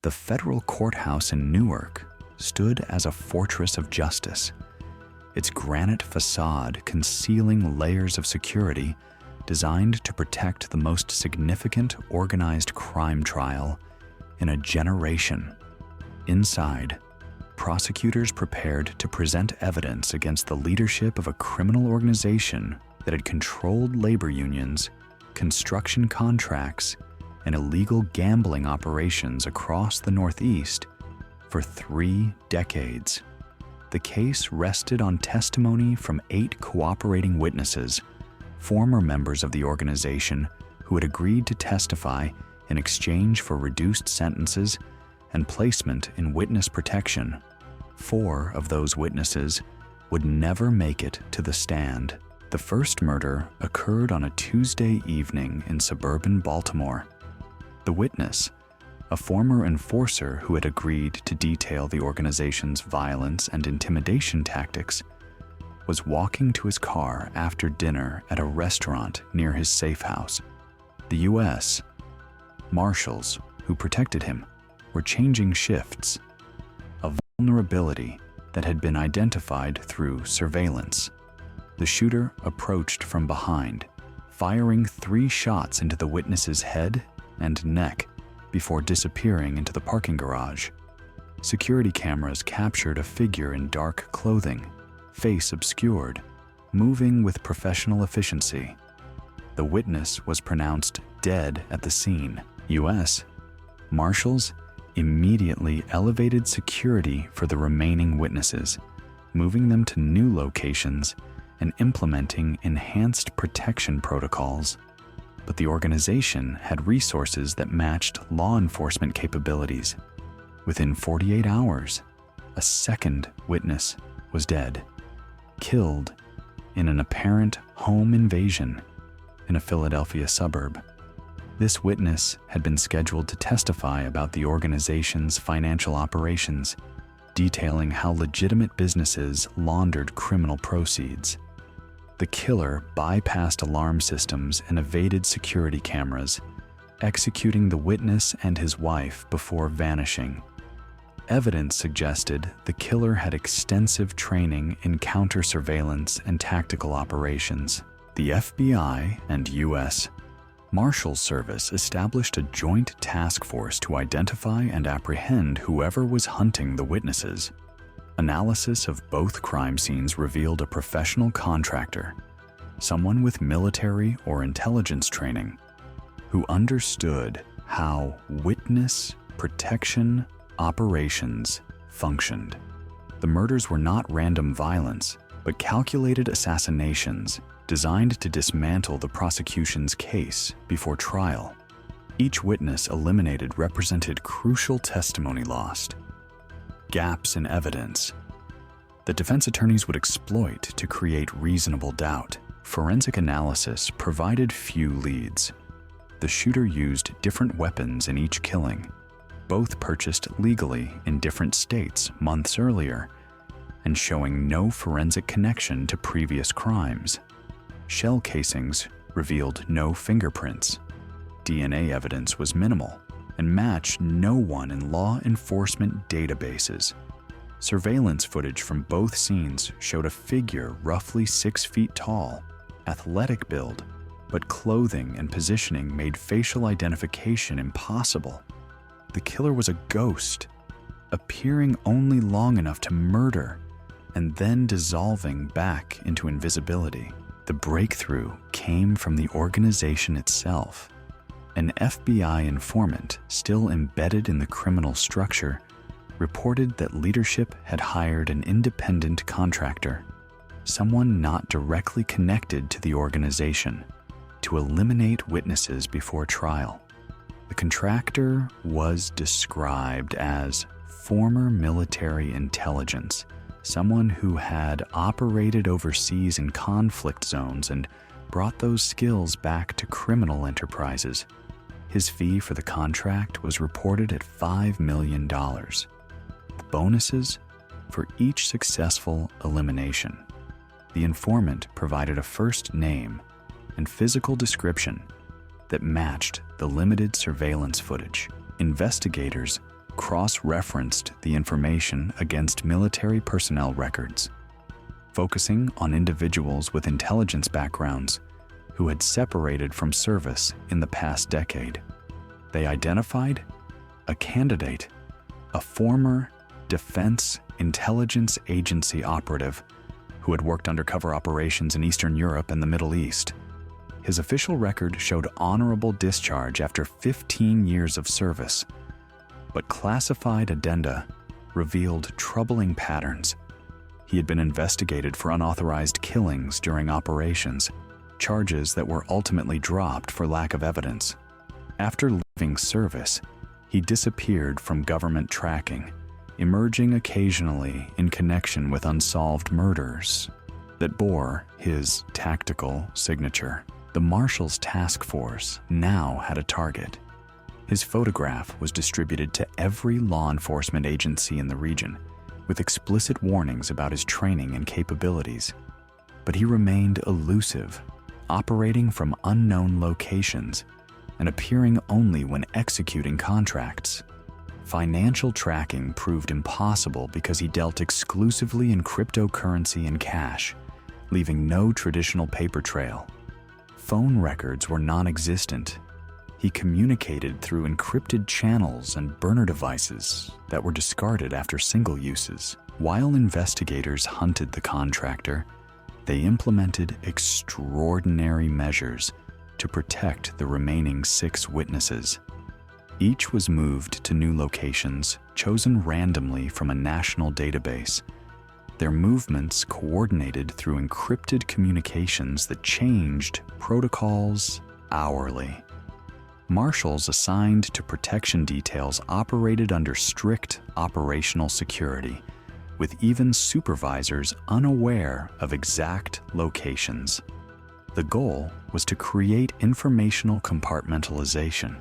The federal courthouse in Newark stood as a fortress of justice, its granite facade concealing layers of security designed to protect the most significant organized crime trial in a generation. Inside, prosecutors prepared to present evidence against the leadership of a criminal organization that had controlled labor unions, construction contracts, and illegal gambling operations across the Northeast for 3 decades. The case rested on testimony from 8 cooperating witnesses, former members of the organization who had agreed to testify in exchange for reduced sentences and placement in witness protection. 4 of those witnesses would never make it to the stand. The first murder occurred on a Tuesday evening in suburban Baltimore. The witness, a former enforcer who had agreed to detail the organization's violence and intimidation tactics, was walking to his car after dinner at a restaurant near his safe house. The U.S. Marshals, who protected him, were changing shifts, a vulnerability that had been identified through surveillance. The shooter approached from behind, firing 3 shots into the witness's head and neck before disappearing into the parking garage. Security cameras captured a figure in dark clothing, face obscured, moving with professional efficiency. The witness was pronounced dead at the scene. U.S. Marshals immediately elevated security for the remaining witnesses, moving them to new locations and implementing enhanced protection protocols. But the organization had resources that matched law enforcement capabilities. Within 48 hours, a second witness was dead, killed in an apparent home invasion in a Philadelphia suburb. This witness had been scheduled to testify about the organization's financial operations, detailing how legitimate businesses laundered criminal proceeds. The killer bypassed alarm systems and evaded security cameras, executing the witness and his wife before vanishing. Evidence suggested the killer had extensive training in counter-surveillance and tactical operations. The FBI and U.S. Marshals Service established a joint task force to identify and apprehend whoever was hunting the witnesses. Analysis of both crime scenes revealed a professional contractor, someone with military or intelligence training, who understood how witness protection operations functioned. The murders were not random violence, but calculated assassinations designed to dismantle the prosecution's case before trial. Each witness eliminated represented crucial testimony lost, gaps in evidence that defense attorneys would exploit to create reasonable doubt. Forensic analysis provided few leads. The shooter used different weapons in each killing, both purchased legally in different states months earlier, and showing no forensic connection to previous crimes. Shell casings revealed no fingerprints. DNA evidence was minimal and matched no one in law enforcement databases. Surveillance footage from both scenes showed a figure roughly 6 feet tall, athletic build, but clothing and positioning made facial identification impossible. The killer was a ghost, appearing only long enough to murder and then dissolving back into invisibility. The breakthrough came from the organization itself. An FBI informant still embedded in the criminal structure reported that leadership had hired an independent contractor, someone not directly connected to the organization, to eliminate witnesses before trial. The contractor was described as former military intelligence, someone who had operated overseas in conflict zones and brought those skills back to criminal enterprises. His fee for the contract was reported at $5 million. Bonuses for each successful elimination. The informant provided a first name and physical description that matched the limited surveillance footage. Investigators cross-referenced the information against military personnel records, focusing on individuals with intelligence backgrounds who had separated from service in the past decade. They identified a candidate, a former Defense Intelligence Agency operative who had worked undercover operations in Eastern Europe and the Middle East. His official record showed honorable discharge after 15 years of service, but classified addenda revealed troubling patterns. He had been investigated for unauthorized killings during operations, charges that were ultimately dropped for lack of evidence. After leaving service, he disappeared from government tracking, emerging occasionally in connection with unsolved murders that bore his tactical signature. The Marshals task force now had a target. His photograph was distributed to every law enforcement agency in the region, with explicit warnings about his training and capabilities. But he remained elusive, operating from unknown locations and appearing only when executing contracts. Financial tracking proved impossible because he dealt exclusively in cryptocurrency and cash, leaving no traditional paper trail. Phone records were non-existent. He communicated through encrypted channels and burner devices that were discarded after single uses. While investigators hunted the contractor, they implemented extraordinary measures to protect the remaining 6 witnesses. Each was moved to new locations, chosen randomly from a national database. Their movements coordinated through encrypted communications that changed protocols hourly. Marshals assigned to protection details operated under strict operational security, with even supervisors unaware of exact locations. The goal was to create informational compartmentalization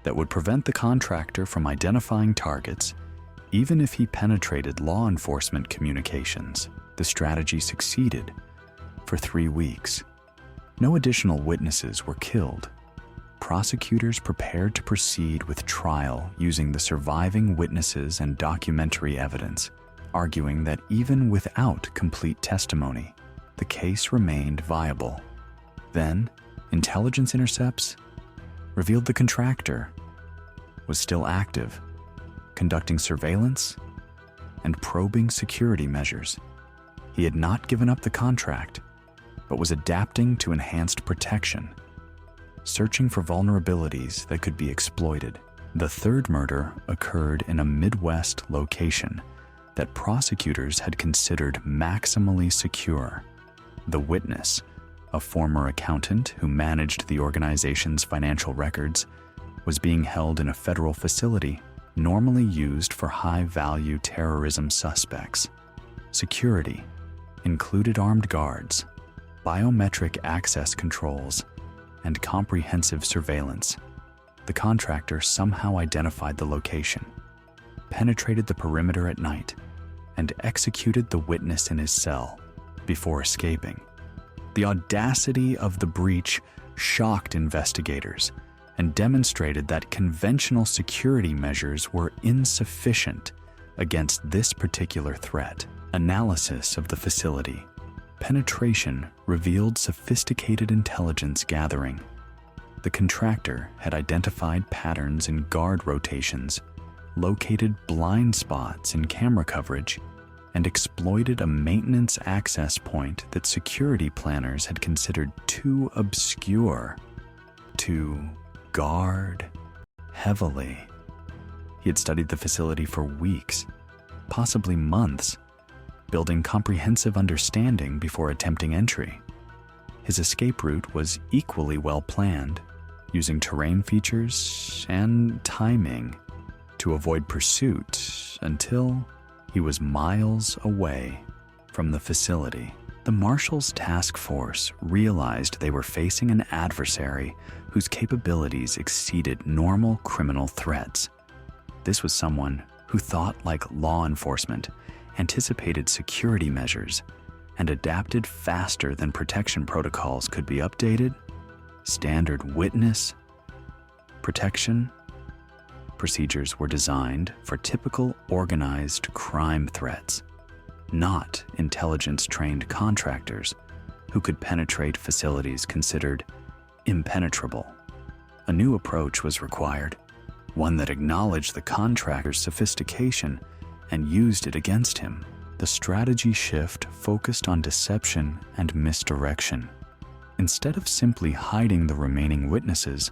that would prevent the contractor from identifying targets, even if he penetrated law enforcement communications. The strategy succeeded for 3 weeks. No additional witnesses were killed. Prosecutors prepared to proceed with trial using the surviving witnesses and documentary evidence, arguing that even without complete testimony, the case remained viable. Then, intelligence intercepts revealed the contractor was still active, conducting surveillance and probing security measures. He had not given up the contract, but was adapting to enhanced protection, searching for vulnerabilities that could be exploited. The third murder occurred in a Midwest location that prosecutors had considered maximally secure. The witness, a former accountant who managed the organization's financial records, was being held in a federal facility normally used for high-value terrorism suspects. Security included armed guards, biometric access controls, and comprehensive surveillance. The contractor somehow identified the location, penetrated the perimeter at night, and executed the witness in his cell before escaping. The audacity of the breach shocked investigators and demonstrated that conventional security measures were insufficient against this particular threat. Analysis of the facility. Penetration revealed sophisticated intelligence gathering. The contractor had identified patterns in guard rotations, located blind spots in camera coverage, and exploited a maintenance access point that security planners had considered too obscure to guard heavily. He had studied the facility for weeks, possibly months, building comprehensive understanding before attempting entry. His escape route was equally well planned, using terrain features and timing to avoid pursuit until he was miles away from the facility. The Marshals task force realized they were facing an adversary whose capabilities exceeded normal criminal threats. This was someone who thought like law enforcement, anticipated security measures, and adapted faster than protection protocols could be updated. Standard witness protection procedures were designed for typical organized crime threats, not intelligence-trained contractors who could penetrate facilities considered impenetrable. A new approach was required, one that acknowledged the contractor's sophistication and used it against him. The strategy shift focused on deception and misdirection. Instead of simply hiding the remaining witnesses,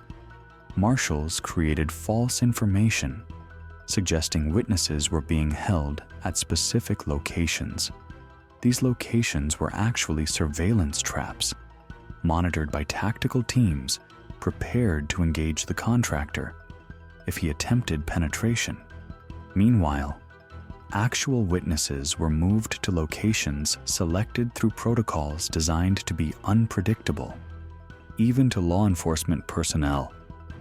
Marshals created false information, suggesting witnesses were being held at specific locations. These locations were actually surveillance traps, monitored by tactical teams prepared to engage the contractor if he attempted penetration. Meanwhile, actual witnesses were moved to locations selected through protocols designed to be unpredictable, even to law enforcement personnel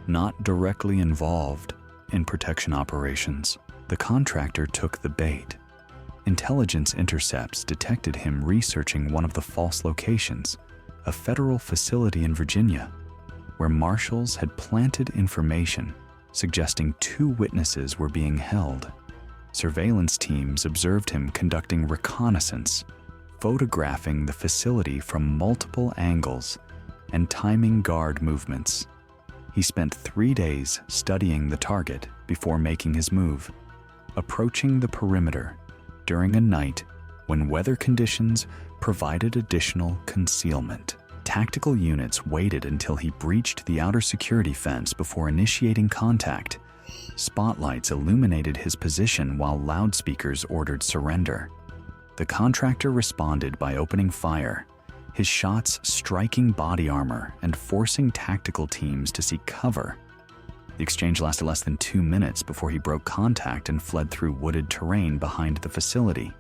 not directly involved in protection operations. The contractor took the bait. Intelligence intercepts detected him researching one of the false locations, a federal facility in Virginia, where marshals had planted information suggesting 2 witnesses were being held. Surveillance teams observed him conducting reconnaissance, photographing the facility from multiple angles and timing guard movements. He spent 3 days studying the target before making his move, approaching the perimeter during a night when weather conditions provided additional concealment. Tactical units waited until he breached the outer security fence before initiating contact. Spotlights illuminated his position while loudspeakers ordered surrender. The contractor responded by opening fire, his shots striking body armor and forcing tactical teams to seek cover. The exchange lasted less than 2 minutes before he broke contact and fled through wooded terrain behind the facility.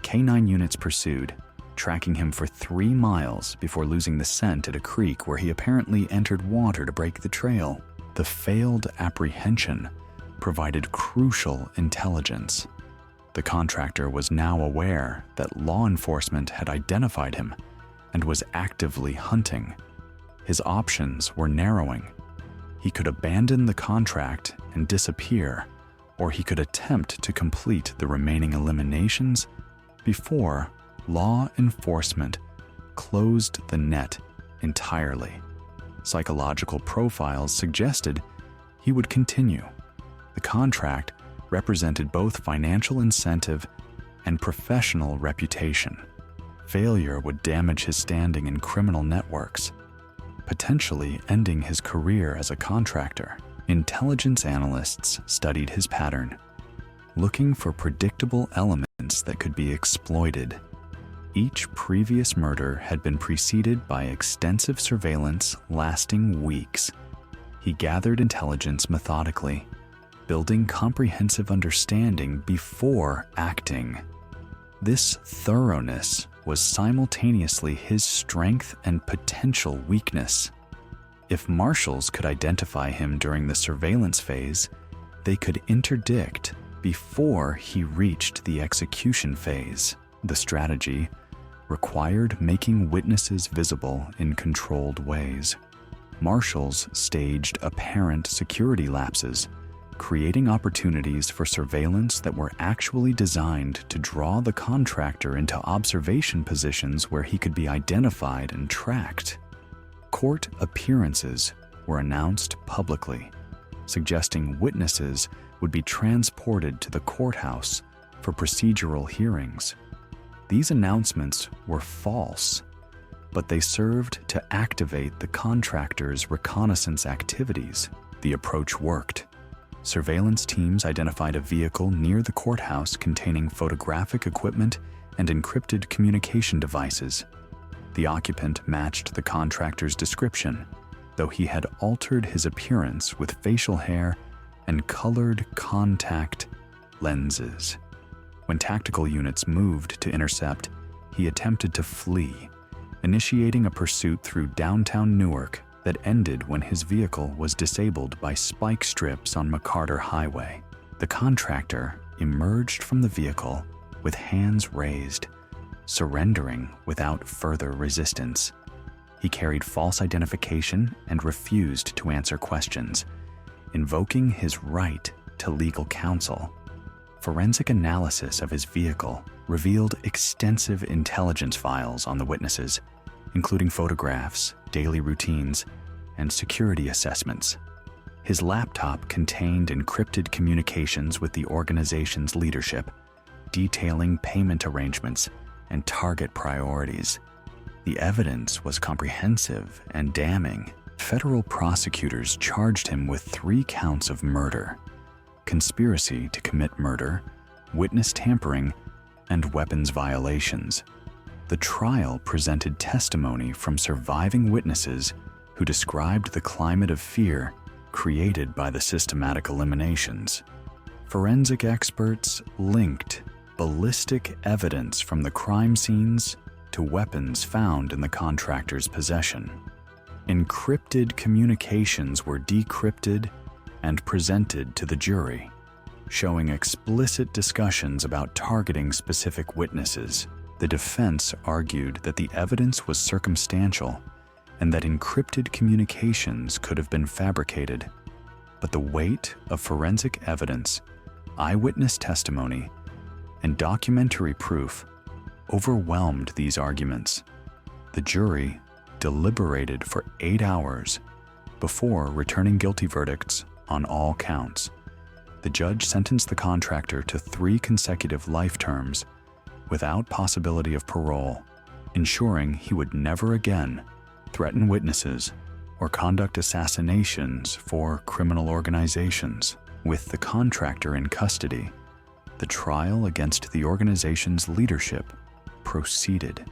K-9 units pursued, tracking him for 3 miles before losing the scent at a creek where he apparently entered water to break the trail. The failed apprehension provided crucial intelligence. The contractor was now aware that law enforcement had identified him and was actively hunting. His options were narrowing. He could abandon the contract and disappear, or he could attempt to complete the remaining eliminations before law enforcement closed the net entirely. Psychological profiles suggested he would continue. The contract represented both financial incentive and professional reputation. Failure would damage his standing in criminal networks, potentially ending his career as a contractor. Intelligence analysts studied his pattern, looking for predictable elements that could be exploited. Each previous murder had been preceded by extensive surveillance lasting weeks. He gathered intelligence methodically, building comprehensive understanding before acting. This thoroughness was simultaneously his strength and potential weakness. If marshals could identify him during the surveillance phase, they could interdict before he reached the execution phase. The strategy required making witnesses visible in controlled ways. Marshals staged apparent security lapses, creating opportunities for surveillance that were actually designed to draw the contractor into observation positions where he could be identified and tracked. Court appearances were announced publicly, suggesting witnesses would be transported to the courthouse for procedural hearings. These announcements were false, but they served to activate the contractor's reconnaissance activities. The approach worked. Surveillance teams identified a vehicle near the courthouse containing photographic equipment and encrypted communication devices. The occupant matched the contractor's description, though he had altered his appearance with facial hair and colored contact lenses. When tactical units moved to intercept, he attempted to flee, initiating a pursuit through downtown Newark that ended when his vehicle was disabled by spike strips on McCarter Highway. The contractor emerged from the vehicle with hands raised, surrendering without further resistance. He carried false identification and refused to answer questions, invoking his right to legal counsel. Forensic analysis of his vehicle revealed extensive intelligence files on the witnesses, including photographs, daily routines, and security assessments. His laptop contained encrypted communications with the organization's leadership, detailing payment arrangements and target priorities. The evidence was comprehensive and damning. Federal prosecutors charged him with 3 counts of murder: conspiracy to commit murder, witness tampering, and weapons violations. The trial presented testimony from surviving witnesses who described the climate of fear created by the systematic eliminations. Forensic experts linked ballistic evidence from the crime scenes to weapons found in the contractor's possession. Encrypted communications were decrypted and presented to the jury, showing explicit discussions about targeting specific witnesses. The defense argued that the evidence was circumstantial and that encrypted communications could have been fabricated. But the weight of forensic evidence, eyewitness testimony, and documentary proof overwhelmed these arguments. The jury deliberated for 8 hours before returning guilty verdicts on all counts. The judge sentenced the contractor to 3 consecutive life terms without possibility of parole, ensuring he would never again threaten witnesses or conduct assassinations for criminal organizations. With the contractor in custody, the trial against the organization's leadership proceeded.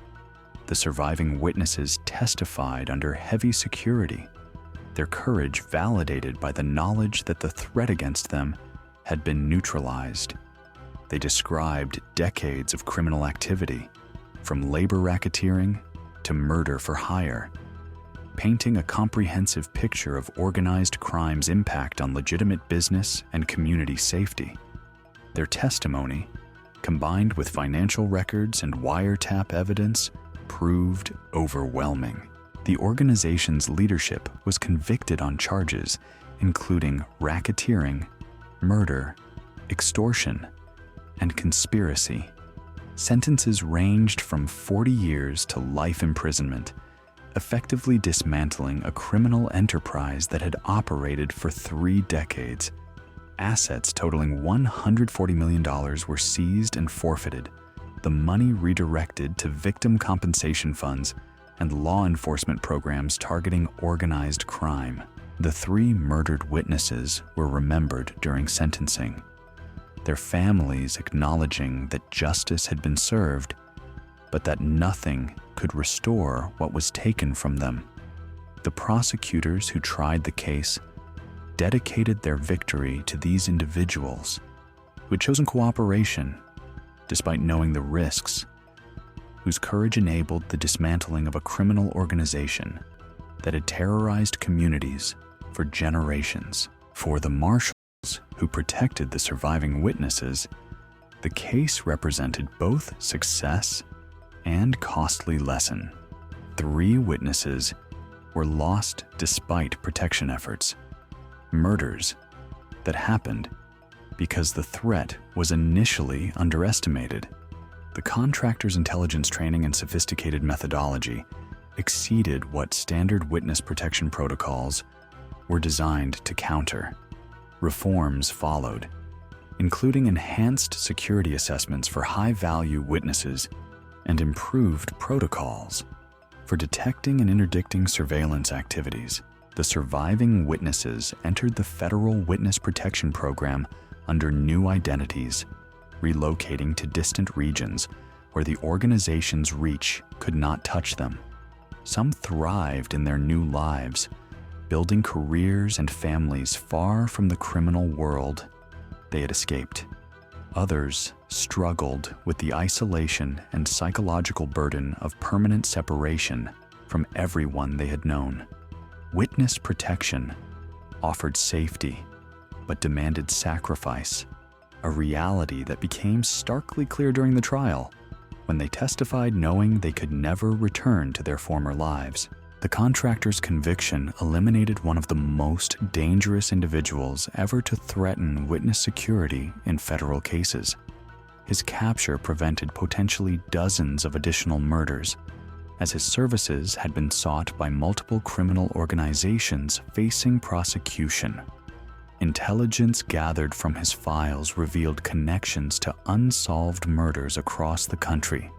The surviving witnesses testified under heavy security, their courage validated by the knowledge that the threat against them had been neutralized. They described decades of criminal activity, from labor racketeering to murder for hire, painting a comprehensive picture of organized crime's impact on legitimate business and community safety. Their testimony, combined with financial records and wiretap evidence, proved overwhelming. The organization's leadership was convicted on charges including racketeering, murder, extortion, and conspiracy. Sentences ranged from 40 years to life imprisonment, effectively dismantling a criminal enterprise that had operated for 3 decades. Assets totaling $140 million were seized and forfeited, the money redirected to victim compensation funds and law enforcement programs targeting organized crime. The 3 murdered witnesses were remembered during sentencing, their families acknowledging that justice had been served, but that nothing could restore what was taken from them. The prosecutors who tried the case dedicated their victory to these individuals who had chosen cooperation despite knowing the risks, whose courage enabled the dismantling of a criminal organization that had terrorized communities for generations. For the Marshals who protected the surviving witnesses, the case represented both success and costly lesson. 3 witnesses were lost despite protection efforts. Murders that happened because the threat was initially underestimated. The contractor's intelligence training and sophisticated methodology exceeded what standard witness protection protocols were designed to counter. Reforms followed, including enhanced security assessments for high-value witnesses and improved protocols for detecting and interdicting surveillance activities. The surviving witnesses entered the Federal Witness Protection Program under new identities, relocating to distant regions where the organization's reach could not touch them. Some thrived in their new lives, building careers and families far from the criminal world they had escaped. Others struggled with the isolation and psychological burden of permanent separation from everyone they had known. Witness protection offered safety, but demanded sacrifice, a reality that became starkly clear during the trial when they testified knowing they could never return to their former lives. The contractor's conviction eliminated one of the most dangerous individuals ever to threaten witness security in federal cases. His capture prevented potentially dozens of additional murders, as his services had been sought by multiple criminal organizations facing prosecution. Intelligence gathered from his files revealed connections to unsolved murders across the country,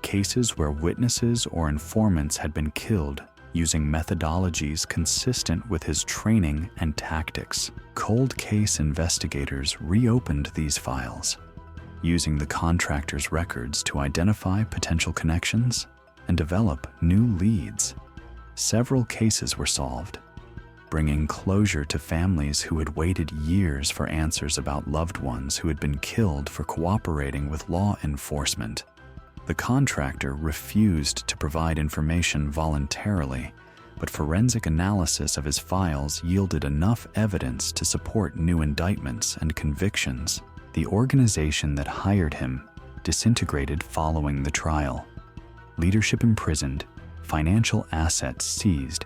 cases where witnesses or informants had been killed using methodologies consistent with his training and tactics. Cold case investigators reopened these files, using the contractor's records to identify potential connections and develop new leads. Several cases were solved, bringing closure to families who had waited years for answers about loved ones who had been killed for cooperating with law enforcement. The contractor refused to provide information voluntarily, but forensic analysis of his files yielded enough evidence to support new indictments and convictions. The organization that hired him disintegrated following the trial. Leadership imprisoned, financial assets seized,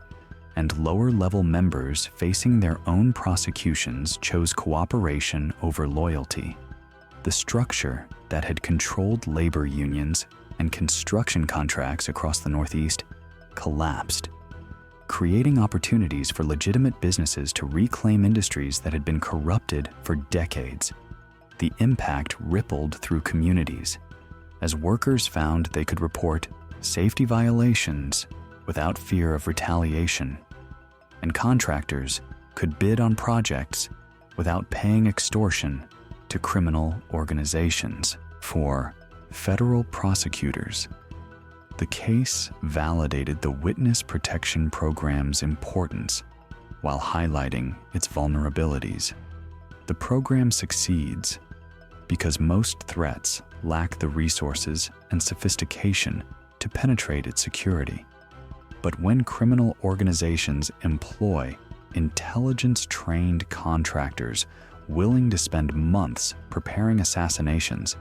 and lower-level members facing their own prosecutions chose cooperation over loyalty. The structure that had controlled labor unions and construction contracts across the Northeast collapsed, creating opportunities for legitimate businesses to reclaim industries that had been corrupted for decades. The impact rippled through communities, as workers found they could report safety violations without fear of retaliation, and contractors could bid on projects without paying extortion to criminal organizations. For federal prosecutors, the case validated the Witness Protection Program's importance while highlighting its vulnerabilities. The program succeeds because most threats lack the resources and sophistication to penetrate its security. But when criminal organizations employ intelligence-trained contractors willing to spend months preparing assassinations,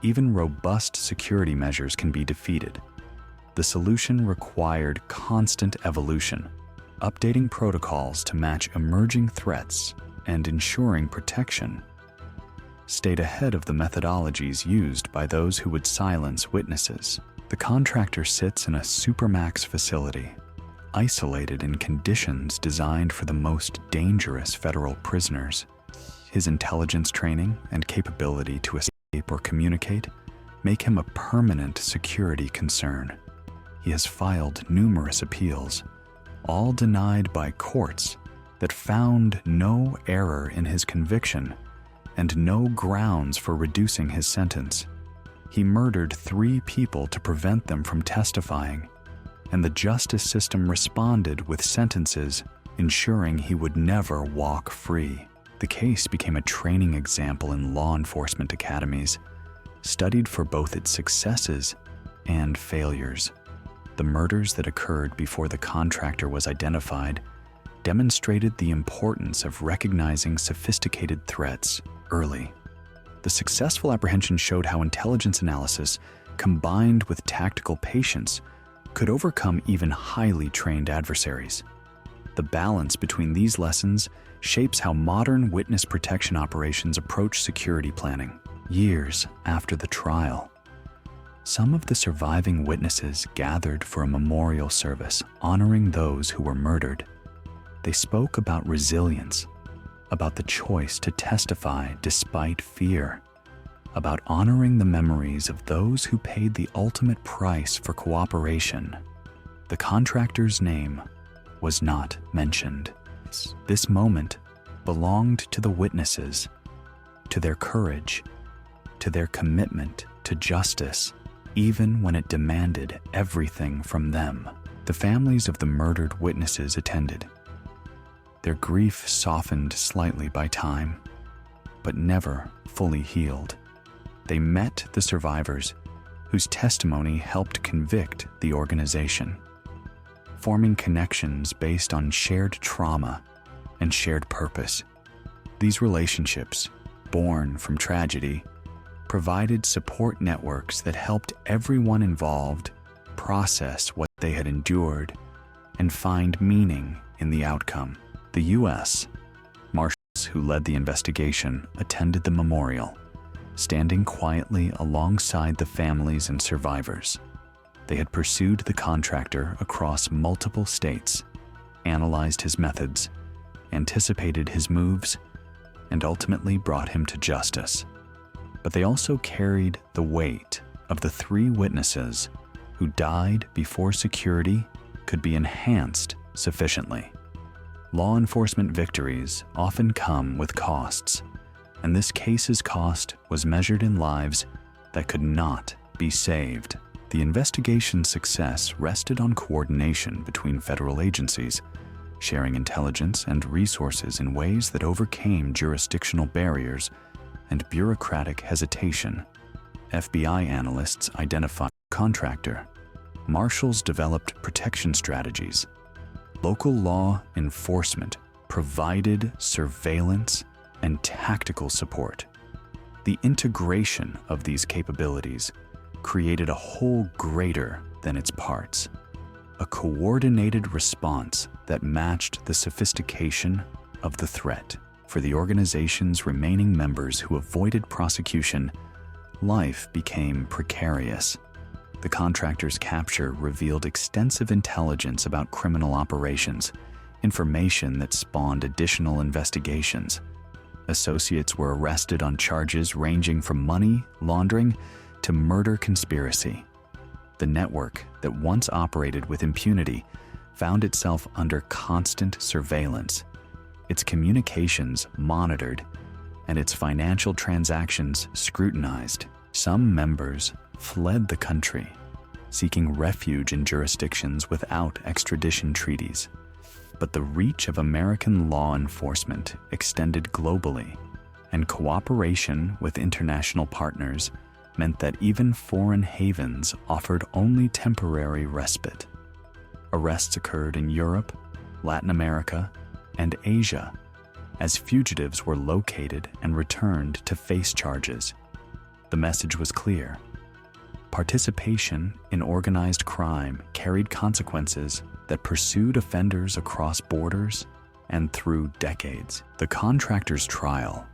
even robust security measures can be defeated. The solution required constant evolution, updating protocols to match emerging threats and ensuring protection stayed ahead of the methodologies used by those who would silence witnesses. The contractor sits in a supermax facility, isolated in conditions designed for the most dangerous federal prisoners. His intelligence training and capability to escape or communicate make him a permanent security concern. He has filed numerous appeals, all denied by courts that found no error in his conviction and no grounds for reducing his sentence. He murdered 3 people to prevent them from testifying, and the justice system responded with sentences ensuring he would never walk free. The case became a training example in law enforcement academies, studied for both its successes and failures. The murders that occurred before the contractor was identified demonstrated the importance of recognizing sophisticated threats early. The successful apprehension showed how intelligence analysis, combined with tactical patience, could overcome even highly trained adversaries. The balance between these lessons shapes how modern witness protection operations approach security planning. Years after the trial, some of the surviving witnesses gathered for a memorial service honoring those who were murdered. They spoke about resilience, about the choice to testify despite fear, about honoring the memories of those who paid the ultimate price for cooperation. The contractor's name was not mentioned. This moment belonged to the witnesses, to their courage, to their commitment to justice, even when it demanded everything from them. The families of the murdered witnesses attended. Their grief softened slightly by time, but never fully healed. They met the survivors, whose testimony helped convict the organization, forming connections based on shared trauma and shared purpose. These relationships, born from tragedy, provided support networks that helped everyone involved process what they had endured and find meaning in the outcome. The U.S. Marshals who led the investigation attended the memorial, standing quietly alongside the families and survivors. They had pursued the contractor across multiple states, analyzed his methods, anticipated his moves, and ultimately brought him to justice. But they also carried the weight of the 3 witnesses who died before security could be enhanced sufficiently. Law enforcement victories often come with costs, and this case's cost was measured in lives that could not be saved. The investigation's success rested on coordination between federal agencies, sharing intelligence and resources in ways that overcame jurisdictional barriers and bureaucratic hesitation. FBI analysts identified the contractor. Marshals developed protection strategies. Local law enforcement provided surveillance and tactical support. The integration of these capabilities created a whole greater than its parts, a coordinated response that matched the sophistication of the threat. For the organization's remaining members who avoided prosecution, life became precarious. The contractor's capture revealed extensive intelligence about criminal operations, information that spawned additional investigations. Associates were arrested on charges ranging from money laundering to murder conspiracy. The network that once operated with impunity found itself under constant surveillance, its communications monitored, and its financial transactions scrutinized. Some members fled the country, seeking refuge in jurisdictions without extradition treaties. But the reach of American law enforcement extended globally, and cooperation with international partners meant that even foreign havens offered only temporary respite. Arrests occurred in Europe, Latin America, and Asia, as fugitives were located and returned to face charges. The message was clear. Participation in organized crime carried consequences that pursued offenders across borders and through decades. The contractor's trial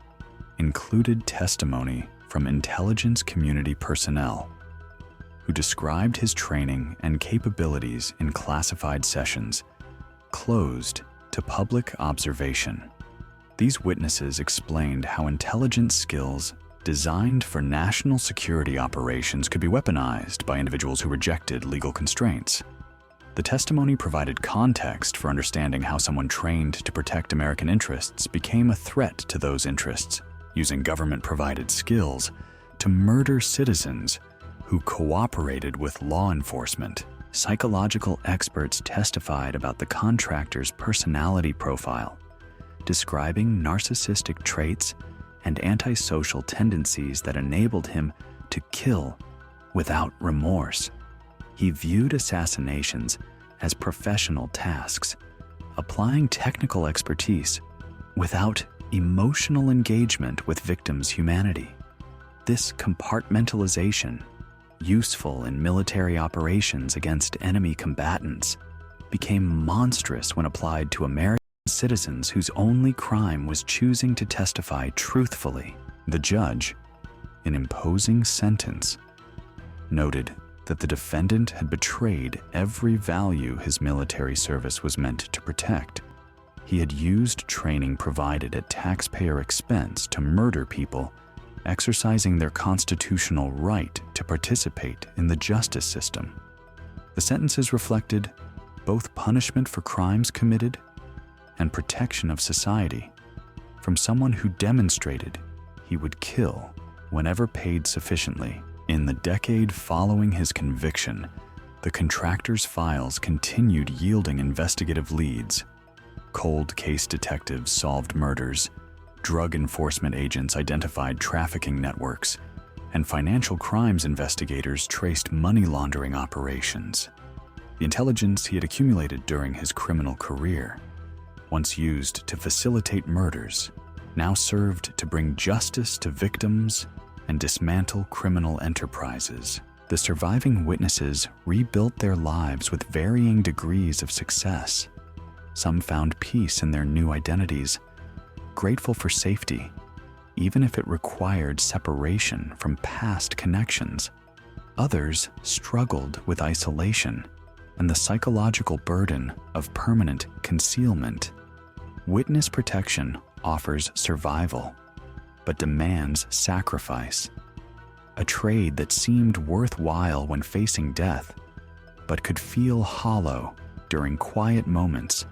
included testimony from intelligence community personnel who described his training and capabilities in classified sessions, closed to public observation. These witnesses explained how intelligence skills designed for national security operations could be weaponized by individuals who rejected legal constraints. The testimony provided context for understanding how someone trained to protect American interests became a threat to those interests, using government-provided skills to murder citizens who cooperated with law enforcement. Psychological experts testified about the contractor's personality profile, describing narcissistic traits and antisocial tendencies that enabled him to kill without remorse. He viewed assassinations as professional tasks, applying technical expertise without emotional engagement with victims' humanity. This compartmentalization, useful in military operations against enemy combatants, became monstrous when applied to American citizens whose only crime was choosing to testify truthfully. The judge, in imposing sentence, noted that the defendant had betrayed every value his military service was meant to protect. He had used training provided at taxpayer expense to murder people, exercising their constitutional right to participate in the justice system. The sentences reflected both punishment for crimes committed and protection of society from someone who demonstrated he would kill whenever paid sufficiently. In the decade following his conviction, the contractor's files continued yielding investigative leads. Cold case detectives solved murders, drug enforcement agents identified trafficking networks, and financial crimes investigators traced money laundering operations. The intelligence he had accumulated during his criminal career, once used to facilitate murders, now served to bring justice to victims and dismantle criminal enterprises. The The surviving witnesses rebuilt their lives with varying degrees of success. Some found peace in their new identities, grateful for safety, even if it required separation from past connections. Others struggled with isolation and the psychological burden of permanent concealment. Witness protection offers survival, but demands sacrifice. A trade that seemed worthwhile when facing death, but could feel hollow during quiet moments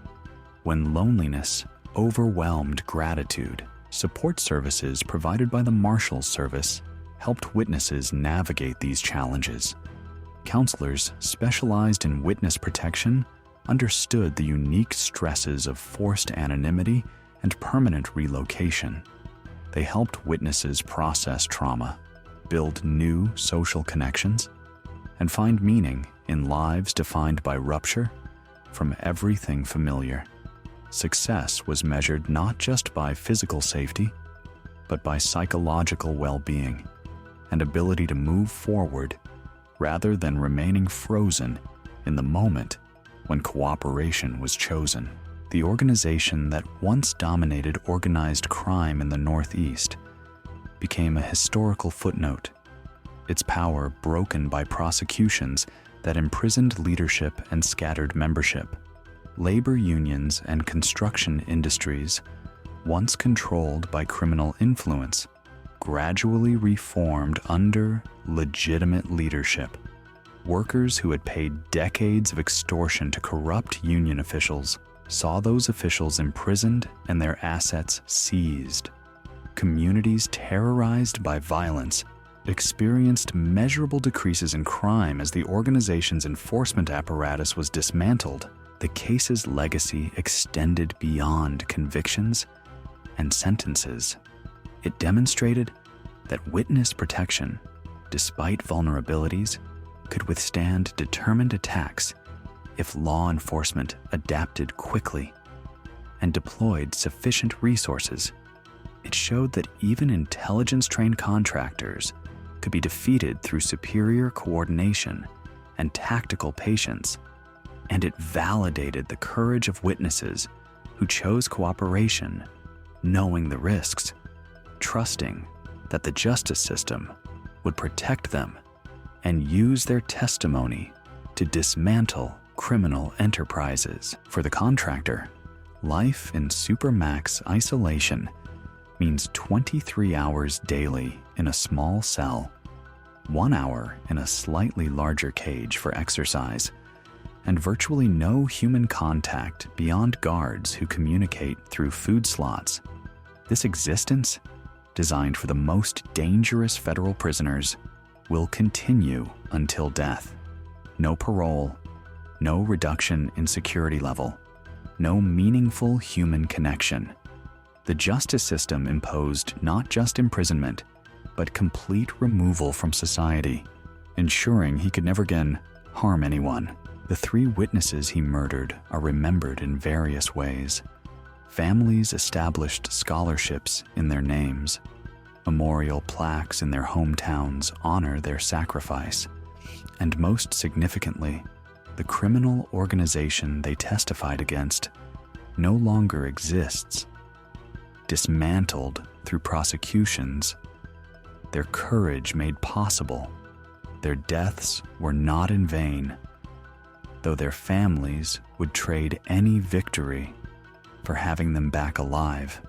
when loneliness overwhelmed gratitude. Support services provided by the Marshals service helped witnesses navigate these challenges. Counselors specialized in witness protection understood the unique stresses of forced anonymity and permanent relocation. They helped witnesses process trauma, build new social connections, and find meaning in lives defined by rupture from everything familiar. Success was measured not just by physical safety, but by psychological well-being and ability to move forward rather than remaining frozen in the moment when cooperation was chosen. The organization that once dominated organized crime in the Northeast became a historical footnote, its power broken by prosecutions that imprisoned leadership and scattered membership. Labor unions and construction industries, once controlled by criminal influence, gradually reformed under legitimate leadership. Workers who had paid decades of extortion to corrupt union officials saw those officials imprisoned and their assets seized. Communities terrorized by violence experienced measurable decreases in crime as the organization's enforcement apparatus was dismantled. The case's legacy extended beyond convictions and sentences. It demonstrated that witness protection, despite vulnerabilities, could withstand determined attacks if law enforcement adapted quickly and deployed sufficient resources. It showed that even intelligence-trained contractors could be defeated through superior coordination and tactical patience, and it validated the courage of witnesses who chose cooperation, knowing the risks, trusting that the justice system would protect them and use their testimony to dismantle criminal enterprises. For the contractor, life in supermax isolation means 23 hours daily in a small cell, 1 hour in a slightly larger cage for exercise, and virtually no human contact beyond guards who communicate through food slots. This existence, designed for the most dangerous federal prisoners, will continue until death. No parole, no reduction in security level, no meaningful human connection. The justice system imposed not just imprisonment, but complete removal from society, ensuring he could never again harm anyone. The 3 witnesses he murdered are remembered in various ways. Families established scholarships in their names. Memorial plaques in their hometowns honor their sacrifice. And most significantly, the criminal organization they testified against no longer exists. Dismantled through prosecutions, their courage made possible, their deaths were not in vain, though their families would trade any victory for having them back alive.